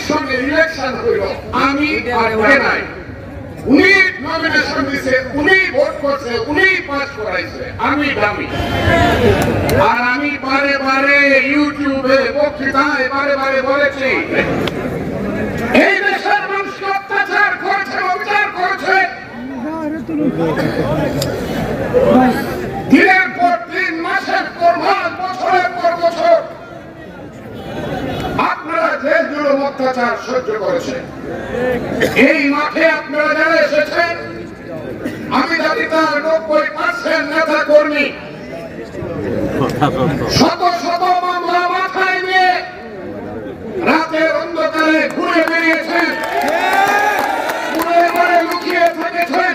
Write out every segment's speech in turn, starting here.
সনে ইলেকশন হইল, আমি নাই, উনি নমিনেশন দিছে, উনি ভোট করছে, উনি পাস করাইছে, আমি দামি। আর আমি বারে বারে ইউটিউবে বক্তৃতায় বারে বারে বলেছি, এই দেশের মানুষ অত্যাচার করেছে, অবিচার করেছে, দিনের পর দিন, মাসের পর মাস, বছরের পর বছর আপনারা যেগুলো অত্যাচার সহ্য করেছেন। এই মাঠে আপনারা যারা এসেছেন, আমি জানি তার 90% নেতা কর্মী শত শত মামলা মাথায় নিয়ে রাতের অন্ধকারে ঘুরে বেরিয়েছেন, ঘুরে ঘুরে লুকিয়ে থেকেছেন,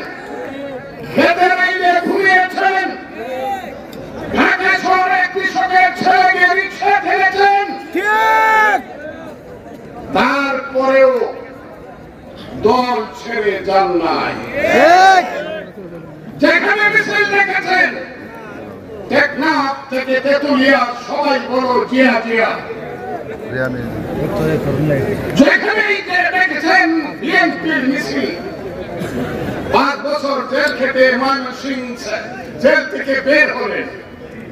খেতে বাইরে ঘুমিয়েছেন, ঢাকা শহরে কৃষকের ছেলেকে রিক্সা ঠেলেছেন, তারপরেও দল ছেড়ে যান নাই। যেখানে মিছিল দেখেছেন, টেকনাফ থেকে তেতুলিয়া, সবাই বড় জিয়া জিয়া, যেখানেই দেখেছেন বিএনপির মিছিল, 5 বছর জেল খেটে ময়মনসিংহ জেল থেকে বের হলেন,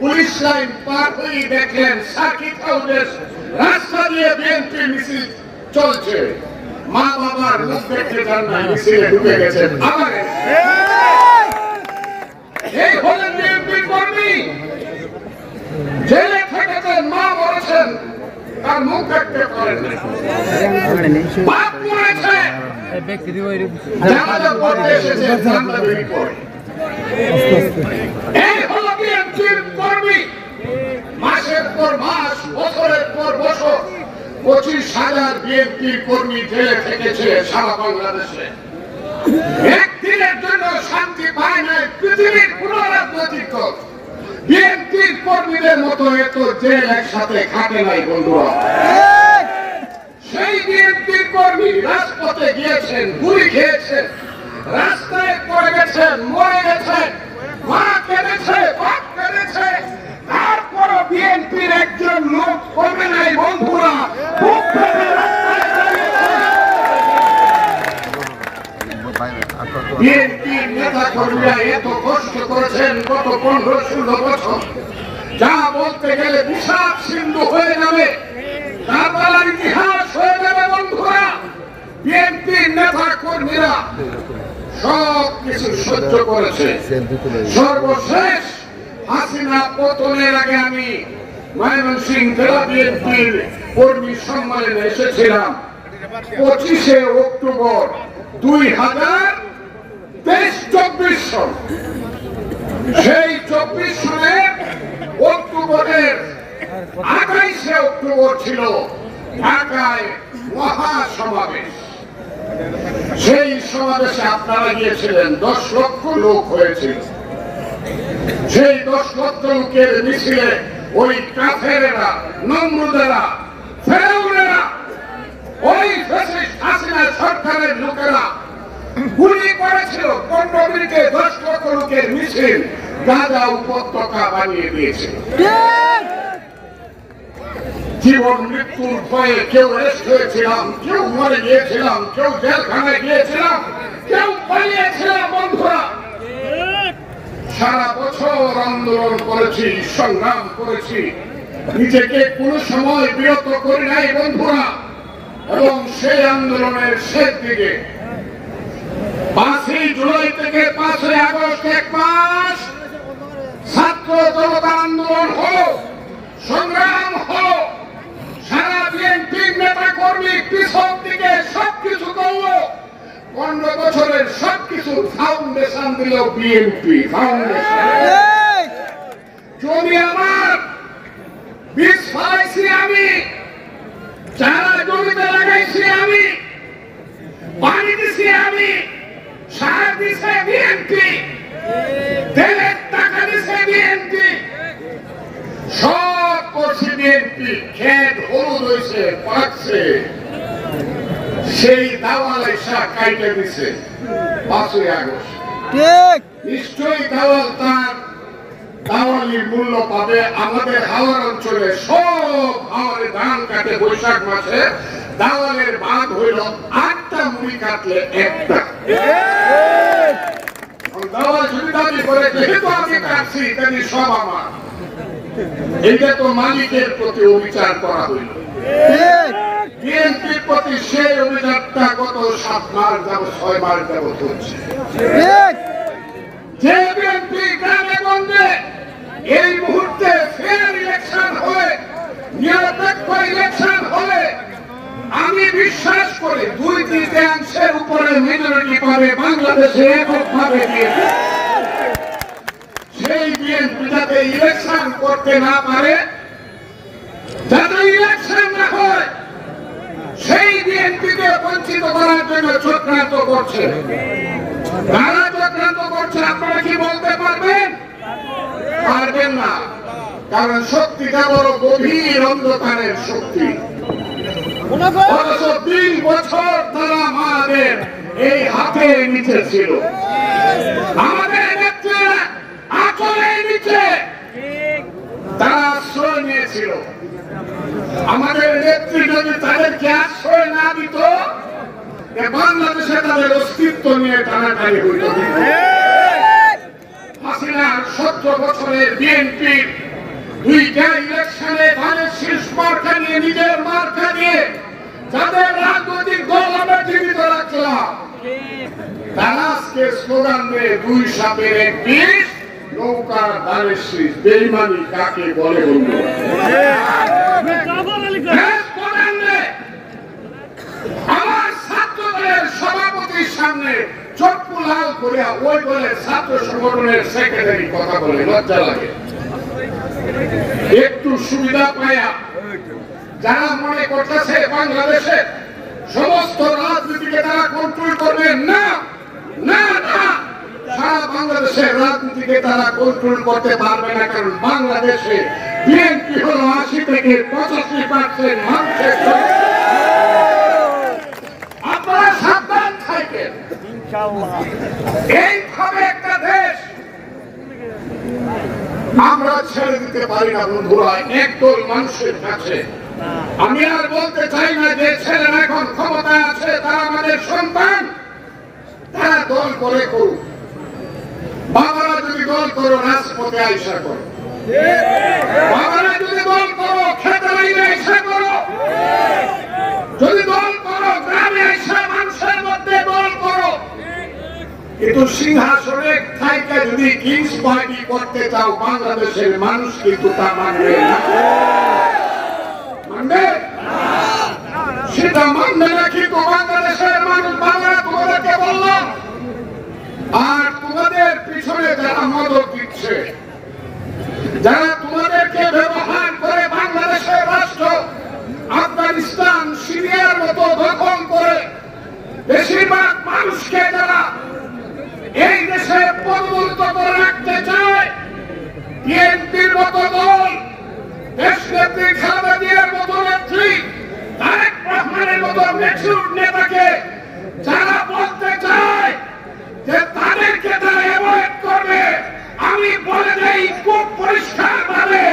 পুলিশ লাইন পার হয়ে দেখলেন সার্কিট হাউসের রাস্তা দিয়ে বিএনপির মিছিল চলছে, মা বাবার মুখ দেখতে যান না, মিছিলে ঢুকে গেছেন। আবার এই হলেন বিএনপির কর্মী, জেলে থেকেছেন, মা বলেছেন, তার মুখ দেখতে পারেন না, বাপ মরেছে, জানাজা পড়তে এসেছে, জানাজা বেরি পড়ে। এই হলো বিএনপির কর্মী, মাসের পর মাস, বছরের পর বছর 25,000 বিএনপি কর্মী জেলে থেকেছে সারা বাংলাদেশে। একদিনের জন্য শান্তি পায় না পৃথিবীর কোন রাজনৈতিক দল। বিএনপির কর্মীদের মতো এত জেল একসাথে খাটে নাই বন্ধুরা। সেই বিএনপির কর্মী রাজপথে গিয়েছেন, গুলি খেয়েছেন, রাস্তায় পড়ে গেছেন, মরে গেছেন, মা কেঁদেছে, বাপ কেঁদেছে, তারপরও বিএনপির একজন লোক কমে নাই বন্ধুরা। বিএনপির নেতা কর্মীরা এত কষ্ট করেছেন গত 15-16 বছর, যা বলতে গেলে বিষাদ সিন্ধু হয়ে যাবে, কারবালার ইতিহাস হয়ে যাবে বন্ধুরা। বিএনপির নেতা কর্মীরা সব কিছু সহ্য করেছে। সর্বশেষ হাসিনা পতনের আগে আমি ময়মনসিংহ জেলা বিএনপির কর্মী সম্মেলনে এসেছিলাম 25শে অক্টোবর 2023-24 সন। সেই 24 সনের অক্টোবরের 28শে অক্টোবর ছিল ঢাকায় মহাসমাবেশ। সেই সমাবেশে আপনারা গিয়েছিলেন, 10 লক্ষ লোক হয়েছিল। সেই 10 লক্ষ লোকের মিছিলে ওই কাফেরেরা, নমরুদেরা, ফেরাউনেরা, ওই হাসিনা সরকারের লোকেরা গুলি করেছিল। 15 মিনিটে 10 লক্ষ লোকের মিছিল গাজা উপত্যকা বানিয়ে দিয়েছে। জীবন মৃত্যুর ভয়ে কেউ অ্যারেস্ট হয়েছিলাম, কেউ মরে গিয়েছিলাম, কেউ জেলখানায় গিয়েছিলাম, কেউ পালিয়েছিলাম বন্ধুরা। সারা বছর আন্দোলন করেছি, সংগ্রাম করেছি, নিজেকে কোনো সময় বিরত করি নাই বন্ধুরা। এবং সেই আন্দোলনের শেষ দিকে 5ই জুলাই থেকে 5ই আগস্ট 1 মাস ছাত্র জনতা আন্দোলন হলো, সংগ্রাম হলো, সারা বিএনপির নেতা কর্মী পিছন দিকে সবকিছু করলো। 15 বছরের সবকিছু ফাউন্ডেশন দিল বিএনপি ফাউন্ডেশন। জমি আমার, বীজ ফলাইছি আমি, চারা জমিতে লাগাইছি আমি, পানি দিছি আমি, সার দিছে বিএনপি, তেলের টাকা দিছে বিএনপি, সব করছে বিএনপি। ক্ষেত হলুদ হয়েছে, পাকছে, সেই দাওয়াল এসা কাইটে দিছে 5ই আগস্ট। নিশ্চয়ই দাওয়াল তার দাওয়াল চাউলের মূল্য পাবে। আমাদের হাওড় অঞ্চলে সব হাওড়ে ধান কাটে বৈশাখ মাসে, দাওয়ালের ভাগ হইল 8টা মুড়ি কাটলে 1টা। দাওয়াল যদি দাবি করে যেহেতু আমি কাটছি তাহলে সব আমার, এইটা তো মালিকের প্রতি অবিচার করা হইল। বিএনপির প্রতি সেই অভিযানটা গত 7 মাস যাবত 6 মাস যাবত হচ্ছে। যে বিএনপি গ্রামে গঞ্জে এই মুহূর্তে ফেয়ার ইলেকশন হয়ে, নিরপেক্ষ ইলেকশন হলে আমি বিশ্বাস করি 2/3 উপরে মেজরিটি পাবে বাংলাদেশে এককভাবে বিএনপি। সেই বিএনপি যাতে ইলেকশন করতে না পারে, যাতে ইলেকশন না হয়, সেই বিএনপিকে বঞ্চিত করার জন্য চক্রান্ত করছে। কারা চক্রান্ত করছে আপনারা কি বলতে পারবেন? পারবেন না, কারণ শক্তিটা বড় গভীর অন্ধকারের শক্তি। 20 বছর তারা আমাদের এই হাতে নিচে ছিল, আমাদের নেত্রীরা আঁচলের নিচে তারা আশ্রয় নিয়েছিল। আমাদের নেত্রী যদি তাদেরকে আশ্রয় না দিত, বাংলাদেশে তাদের অস্তিত্ব নিয়ে টানাটানি হইত। হাসিনার 17 বছরের বিএনপির 2টা ইলেকশনে ধানের শীষ মার্কা নিয়ে, নিজের মার্কা নিয়ে যাদের রাজনৈতিক দল আমরা জীবিত রাখলাম, তারা আজকে স্লোগান দেয় 2 সাপের 1 বিষ, নৌকার ধানের শীষ। বেইমানি কাকে বলে বলবো? আমার ছাত্র দলের সভাপতির সামনে চক্ষু লাল করে ওই দলের ছাত্র সংগঠনের সেক্রেটারি কথা বলে, লজ্জা লাগে। একটু সুবিধা পায়া যারা মনে করতেছে বাংলাদেশে সমস্ত রাজনীতিকে তারা কন্ট্রোল করবে, না না না, সারা বাংলাদেশের রাজনীতিকে তারা কন্ট্রোল করতে পারবে না। কারণ বাংলাদেশে বিএনপি হলো 80 থেকে 85% মানুষের। আপনারা সাবধান থাকেন, এইভাবে একটা দেশ আমরা ছেড়ে দিতে পারি না বন্ধুরা, একদল মানুষের কাছে। আমি আর বলতে চাই না যে ছেলেরা এখন ক্ষমতায় আছে তারা আমাদের সন্তান, তারা দল করে করুক। বাবারা যদি দল করো রাজপথে আইসা করো, বাবারা যদি দল করো খেতে লাইনে আইসা করো, যদি দল করো গ্রামে আইসা মানুষের মধ্যে দল করো। কিন্তু সিংহাসনে থাইকা যদি কিংস পার্টি করতে চাও, বাংলাদেশের মানুষ কিন্তু তা মানবে না। মানবে? সেটা মানবে না, কিন্তু বাংলাদেশের মানুষ, বাংলা তোমাদেরকে বললাম। আর তোমাদের পিছনে যারা মদত দিচ্ছে, যারা তোমাদেরকে ব্যবহার করে বাংলাদেশের রাষ্ট্র আফগানিস্তান, সিরিয়ার মতো দখল করে বেশিরভাগ মানুষকে যারা এই দেশে পদমুক্ত করে রাখতে চায়, বিএনপির মতো দল, দেশনেত্রী খালেদা জিয়ার মতো নেত্রী, তারেক রহমানের মতো মেচুর নেতাকে যারা বলতে চায় যে তাদেরকে তারা অ্যাভয়েড করবে, আমি বলে দেই খুব পরিষ্কার ভাবে,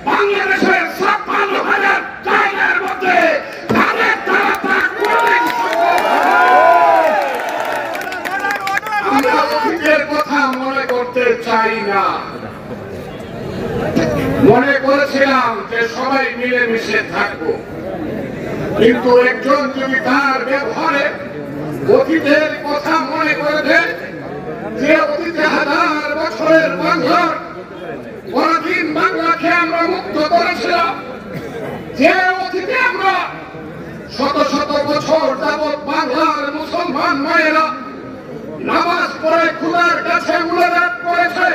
বাংলাদেশের 56,000 জায়গার মধ্যে তাদের তারা তা করবেন। আমরা অতীতের কথা মনে করতে চাই না। মনে করেছিলাম যে সবাই মিলেমিশে থাকবো, কিন্তু একজন যদি তার ব্যবহারে অতীতের কথা মনে করে দেন, যে অতীতে 1000 বছরের বাংলার পরাধীন বাংলাকে আমরা মুক্ত করেছিলাম, যে অতীতে আমরা শত শত বছর যাবৎ বাংলার মুসলমান মায়েরা নামাজ পড়ে খোদার কাছে মুনাজাত করেছে,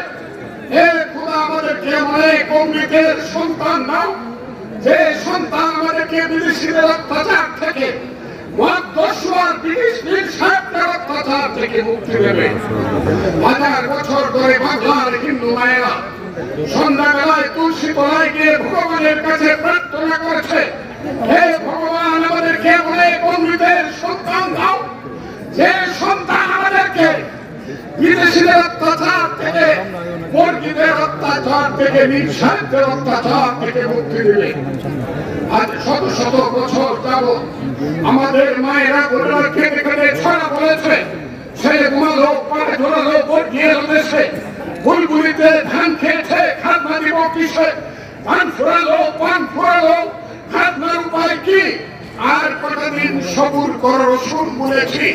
হে খোদা আমাদেরকে অনেক অমৃতের সন্তান নাও, যে সন্তান আমাদেরকে বিদেশিদের অত্যাচার থেকে, অত্যাচার থেকে মুক্তি দেবে। 1000 বছর ধরে বাংলার হিন্দু মায়েরা সন্ধ্যাবেলায় তুলসী তলায় গিয়ে ভগবানের কাছে প্রার্থনা করেছে, হে ভগবান আমাদেরকে অনেক অমৃতের সন্তান দাও, যে সন্তান আমাদেরকে বিদেশিদের অত্যাচার থেকে বর্গীদের অত্যাচার থেকে, নিঃস্বার্থের অত্যাচার থেকে মুক্তি দিবে। আজ শত শত বছর যাবৎ আমাদের মায়েরা বোনেরা খেতে খেতে ছড়া বলেছে, ছেলে ঘুমালো, পা ধরালো, বর্গীর দেশে বুলবুলিতে ধান খেয়েছে, খাজনা দিব কিসে, ধান ফুরালো, পান ফুরালো, খাজনার উপায় কি? আর কতদিন সবুর করার ওষুধ বলেছি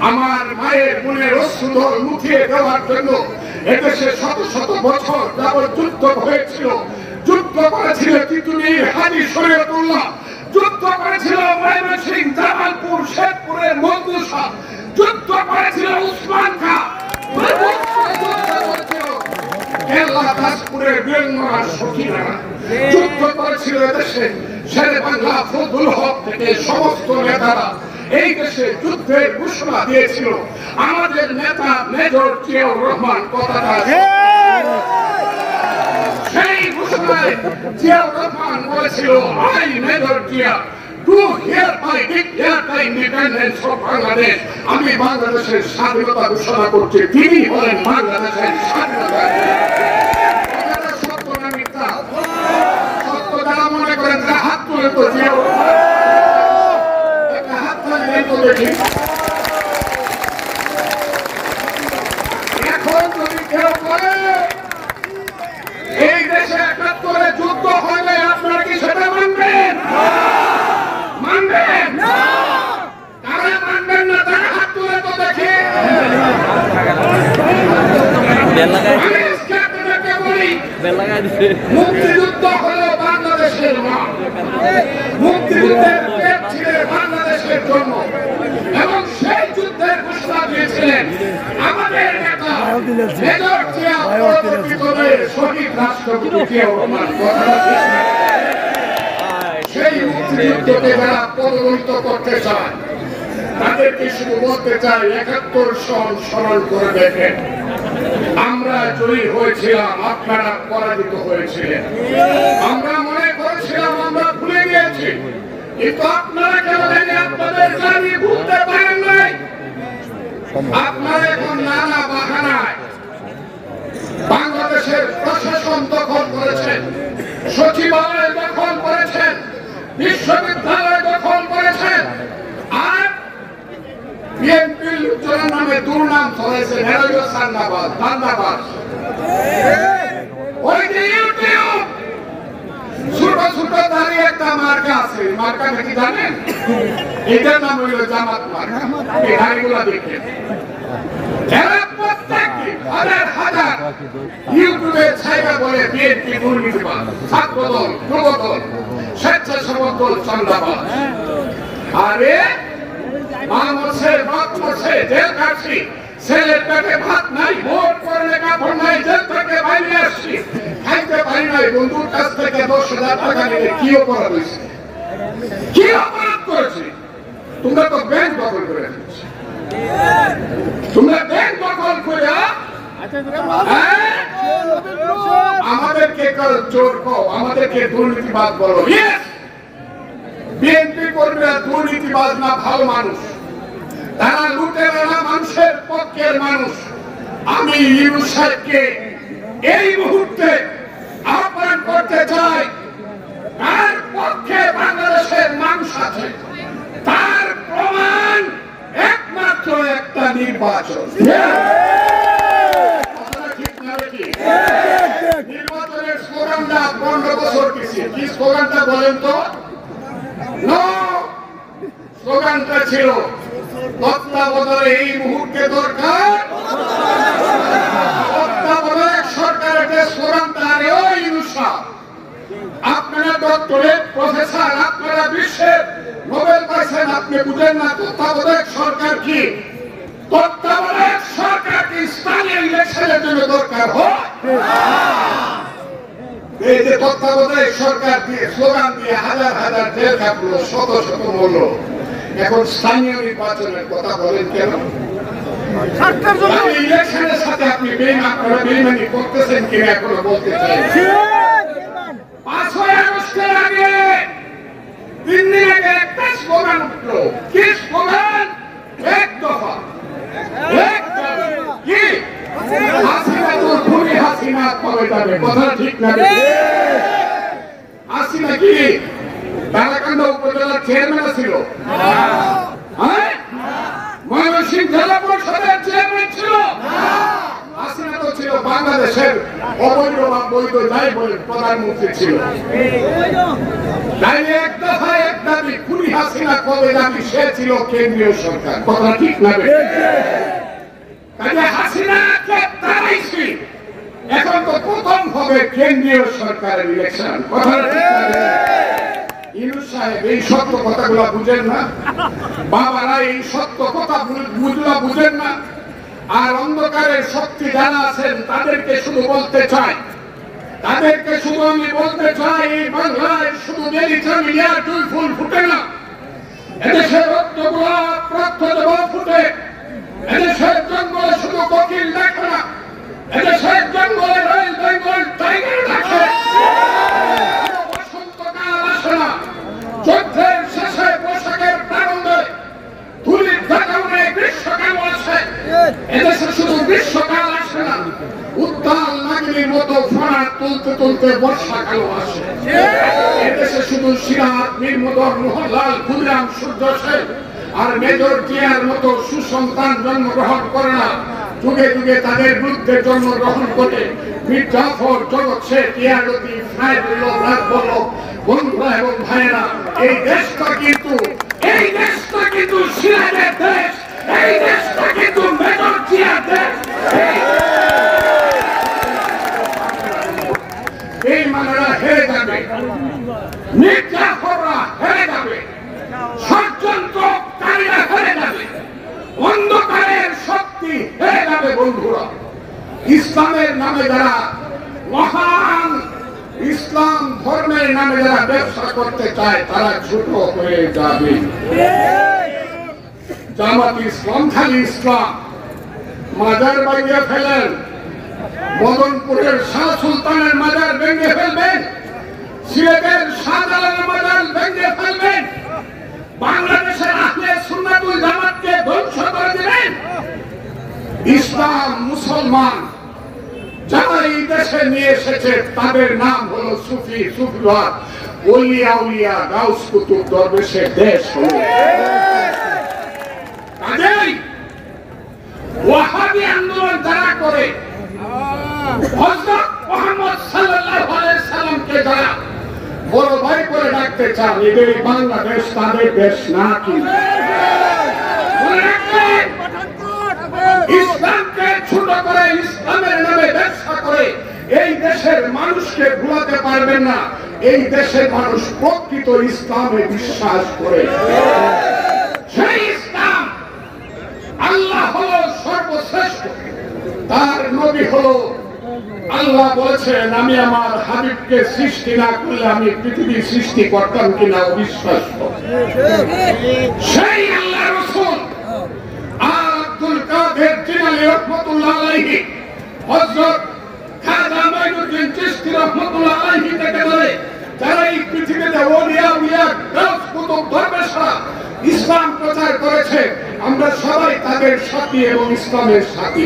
আমার মায়ের মনের অশ্রুধর মুখিয়ে দেওয়ার জন্য। এদেশে শত শত বছর যাবৎ যুদ্ধ হয়েছিল, যুদ্ধ করেছিল তিতুমির, হাজী শরীয়তুল্লাহ, যুদ্ধ করেছিল ময়মনসিংহ, জামালপুর, শেরপুরের মজদুসা, যুদ্ধ করেছিল উসমান খাঁ, কেল্লা দাসপুরের বীরেন্দ্ররা সখীরা, যুদ্ধ করেছিল এদেশে শেরে বাংলা ফজলুল হক থেকে সমস্ত নেতারা এই দেশে যুদ্ধের ঘোষণা দিয়েছিল। আমাদের নেতা মেজর জিয়াউর রহমান কথাটা সেই ঘোষণায় জিয়াউর রহমান বলেছিল, I major Zia do hereby declare the independence of Bangladesh. আমি বাংলাদেশের স্বাধীনতা ঘোষণা করছি। তিনি বলেন বাংলাদেশের স্বাধীনতা। সত্য না মিথ্যা? সত্য যারা মনে করেন তারা হাত তুলে তো জিয়াউর একটা হাত তুলে তো দেখি। এখন যদি কেউ বলে এই দেশে ৭১ যুদ্ধ হলে আপনারা কি সেটা মানবেন? মানবেন না? তারা মানবেন না, তারা হাত তুলে তো দেখি। মুক্তিযুদ্ধ হলো বাংলাদেশের মা, মুক্তিযুদ্ধের পেট ছিঁড়ে বাংলাদেশের জন্য, এবং সেই যুদ্ধের ঘোষণা দিয়েছিলেন আমাদের নেতা মেজর জিয়া, পরবর্তীকালে শহীদ রাষ্ট্রপতি জিয়াউর রহমান। সেই মুক্তিযুদ্ধকে যারা পদদলিত করতে চায় তাদেরকে শুধু বলতে চাই ৭১ সন স্মরণ করে দেখেন। আমরা জয়ী হয়েছিলাম, আপনারা পরাজিত হয়েছিলেন। আমরা মনে করেছিলাম আমরা ভুলে গিয়েছি, কিন্তু আপনারা কেন জানি আপনাদের জানি ভুলতে পারেন নাই। আপনারা এখন নানা বাহানায় বাংলাদেশের প্রশাসন দখল করেছেন, সচিবালয় দখল করেছেন, বিশ্ববিদ্যালয় দখল করেছেন, আর বিএনপির লোকজনের নামে দুর্নাম ছড়াইছে, সান্দাবাদ, দান্দাবাদ। ওই যে ইউটিউব ছোট ছোট দাঁড়িয়ে একটা মার্কা আছে, মার্কাটা কি জানেন? এটার নাম হইল জামাত মার্কা। এই গাড়িগুলা দেখেন, এরা প্রত্যেকদিন হাজার হাজার ইউটিউবে ছাইবা বলে বিএনপি দুর্নীতিবাদ, ছাত্রদল, যুবদল, স্বেচ্ছাসেবক দল চান্দাবাদ। আরে মা মরছে, বাপ মরছে, জেল কাটছি, ছেলের পেটে ভাত নাই, ভোট করলে কাপড় নাই, জেল থেকে বাইরে আসছি, খাইতে পারি নাই, বন্ধুর কাছ থেকে ১০,০০০ টাকা নিয়ে কি অপরাধ হয়েছে? কি অপরাধ করেছি? তোমরা তো ব্যাংক দখল করে দিচ্ছ, তোমরা ব্যাংক দখল করে আমাদেরকে চোর কও, আমাদেরকে দুর্নীতিবাদ বলো। বিএনপি কর্মীরা দুর্নীতিবাজ না, ভালো মানুষ, তারা লুটেরা না, মানুষের পক্ষের মানুষ। আমি ইউনূস সাহেবকে এই মুহূর্তে আহ্বান করতে চাই, তার পক্ষে বাংলাদেশের মানুষ আছে, তার প্রমাণ একমাত্র একটা নির্বাচন। নির্বাচনের স্লোগানটা ১৫ বছর কি স্লোগানটা বলেন তো? স্লোগানটা ছিল তত্ত্বাবধানে এই মুহূর্তে দরকার, তত্ত্বাবধায়ক সরকারের যে স্লোগানটা, আপনারা ডক্টরেট প্রফেসর, আপনারা বিশ্বের নোবেল পাইছেন, আপনি বুঝেন না তত্ত্বাবধায়ক সরকার কি? তত্ত্বাবধায়ক সরকার কি স্থানীয় ইলেকশনের জন্য দরকার হয়? এই যে তত্ত্বাবধায়ক সরকার দিয়ে স্লোগান দিয়ে হাজার হাজার জেল কাটলো, শত শত মূল্য, এখন স্থানীয় নির্বাচনের কথা বলেন কেন? ইলেকশনের সাথে আপনি বেইমানি করতেছেন কিনা এখনো বলতে চাই। ৫ই আগস্টের আগে ৩ দিন আগে একটা স্লোগান উঠলো, কি স্লোগান? এক দফা, এক দাবি। কি? হাসিনা তো খুনি, হাসিনা হাসিনা কবে যাবে? কথা ঠিক না? হাসিনা কি বারাকান্দা উপজেলার চেয়ারম্যান ছিল? হ্যাঁ, ময়মনসিংহ জেলা পরিষদের চেয়ারম্যান ছিল? হাসিনা তো ছিল বাংলাদেশের অবৈধ বা বৈধ যাই বলে প্রধানমন্ত্রী ছিল। তাই এক দফা এক দাবি, খুনি হাসিনা কবে যাবে? সে ছিল কেন্দ্রীয় সরকার। কথা ঠিক না? তাহলে হাসিনাকে তাড়াইছি, এখন তো প্রথম হবে কেন্দ্রীয় সরকারের ইলেকশন। কথা ঠিক না? ইউনূস সাহেব এই সত্য কথাগুলো বুঝেন না, বাবারা এই সত্য কথা বুঝেন না। আর অন্ধকারের শক্তি যারা আছেন তাদেরকে শুধু বলতে চাই, তাদেরকে শুধু আমি বলতে চাই, এই বাংলায় শুধু বেরিচা মিডিয়ার দুই ফুল ফুটে না, এদেশের রক্তগুলা ফুটে, এদেশের জঙ্গলে শুধু কোকিল দেখে না, এদেশের জঙ্গলে রয়েল বেঙ্গল টাইগার দেখে। বসন্তকাল আসে না, যুদ্ধের শেষে পোশাকের প্রারম্ভে ধুলির দাগানে গ্রীষ্মকাল আসে। এদেশে শুধু গ্রীষ্মকাল আসে না, উত্তাল নাগিনীর মতো ফোঁড়া তুলতে তুলতে বর্ষাকালও আসে। এদেশে শুধু সিরাত, মীরমোদর, মোহনলাল, ক্ষুদিরাম, সূর্য সেন আর মেজর জিয়ার মতো সুসন্তান জন্মগ্রহণ করে না, যুগে যুগে তাদের বিরুদ্ধে জন্মগ্রহণ করে মীর জাফর, জগৎ শেখ, ইয়ারতি, ফ্রাইদুল্লাহ, রাজবল্লভ, বন্ধুরা এবং ভাইয়েরা, এই দেশটা কিন্তু সিরাজের দেশ, এই দেশটা কিন্তু মেজর জিয়ার দেশ। এই মানুষরা হেরে যাবে, মীর জাফররা হেরে যাবে, ষড়যন্ত্রকারীরা হেরে যাবে, অন্ধকারের শক্তি হেরে যাবে। বন্ধুরা, ইসলামের নামে যারা মহান ইসলাম ধর্মের নামে যারা ব্যবসা করতে চায় তারা ছোট হয়ে যাবে। জামাত ইসলাম খালি ইসলাম মাজার ভেঙে ফেলেন, মদনপুরের শাহ সুলতানের মাজার ভেঙে ফেলবেন, সিলেটের শাহজালালের মাজার ভেঙে ফেলবেন, বাংলাদেশের আহলে সুন্নাতুল জামাতকে ধ্বংস করে দিবেন। ইসলাম মুসলমান যারা এই দেশে নিয়ে এসেছে তাদের নাম হলো সুফি, সুফিবাদ, ওলিয়া উলিয়া, গাউস কুতুব দরবেশের দেশ হলো। কাজেই ওয়াহাবি আন্দোলন যারা করে, হযরত মুহাম্মদ সাল্লাল্লাহু আলাইহি সাল্লামকে যারা বড় ভাই করে ডাকতে চান, এদের বাংলাদেশ তাদের দেশ না। কি ইসলামকে ছোট করে, ইসলামের নামে ব্যবসা করে এই দেশের মানুষকে ভুলাতে পারবেন না। এই দেশের মানুষ প্রকৃত ইসলামে বিশ্বাস করে। সেই ইসলাম, আল্লাহ হলো সর্বশ্রেষ্ঠ, তার নবী হলো, আল্লাহ বলেছেন আমি আমার হাবিবকে সৃষ্টি না করলে আমি পৃথিবী সৃষ্টি করতাম কিনা অবিশ্বাস। সেই আল্লাহ রাসূল আব্দুল কাদের জিলানী রাহমাতুল্লাহ আলাইহি, হযরত খাজা মাইনুদ্দিন চিশতি রাহমাতুল্লাহ আলাইহি থেকে বলে যারা এই পৃথিবীতে ওলিয়া উলিয়া, গাউস কুতুব, দরবেশরা ইসলাম প্রচার করেছে, আমরা সবাই তাদের সাথী এবং ইসলামের সাথী।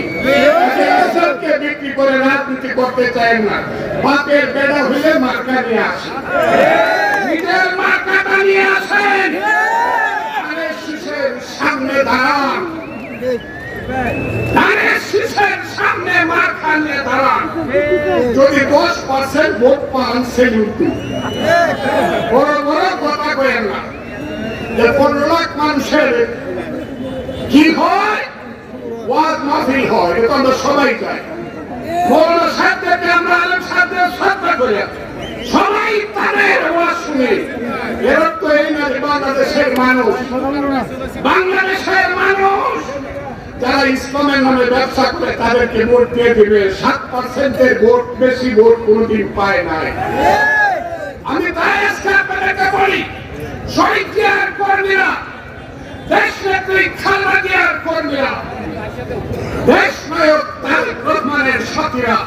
ইসলামকে বিক্রি করে রাজনীতি করতে চাই না। বাপের বেড়া হইলে মার্কা নিয়ে আসে, নিজের মার্কাটা নিয়ে আসেন, আরে শীষের সামনে দাঁড়ান, সামনে মার্কা নিয়ে দাঁড়ান। যদি 10% ভোট পান সেলুট, বড় বড় কথা কয়েন না। 15 লাখ মানুষের কি হয়, ওয়াজ মাহফিল হয়, এটা আমরা সবাই চাই। মৌলানা সাহেবদেরকে আমরা আলেম সাহেবদের শ্রদ্ধা করি, সবাই তাদের ওয়াজ শুনি। এর অর্থ এই না যে বাংলাদেশের মানুষ যারা ইসলামের নামে ব্যবসা করে তাদেরকে ভোট দিয়ে দিবে। 7%-এর ভোট, বেশি ভোট কোনদিন পায় নাই। আমি তাই আজকে আপনাদেরকে বলি, শহীদ জিয়ার কর্মীরা, দেশ নেত্রী খালেদা জিয়ার কর্মীরা, দেশ নায়ক তারেক রহমানের সাথীরা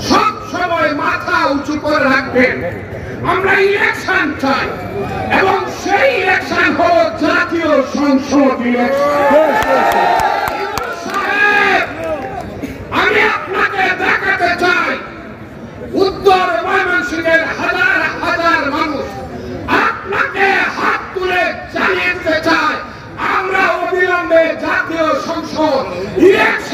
সব সময় মাথা উঁচু করে রাখবেন। আমরা ইলেকশন চাই এবং সেই ইলেকশন হলো জাতীয় সংসদ ইলেকশন। আমি আপনাকে দেখাতে চাই ইলেকশন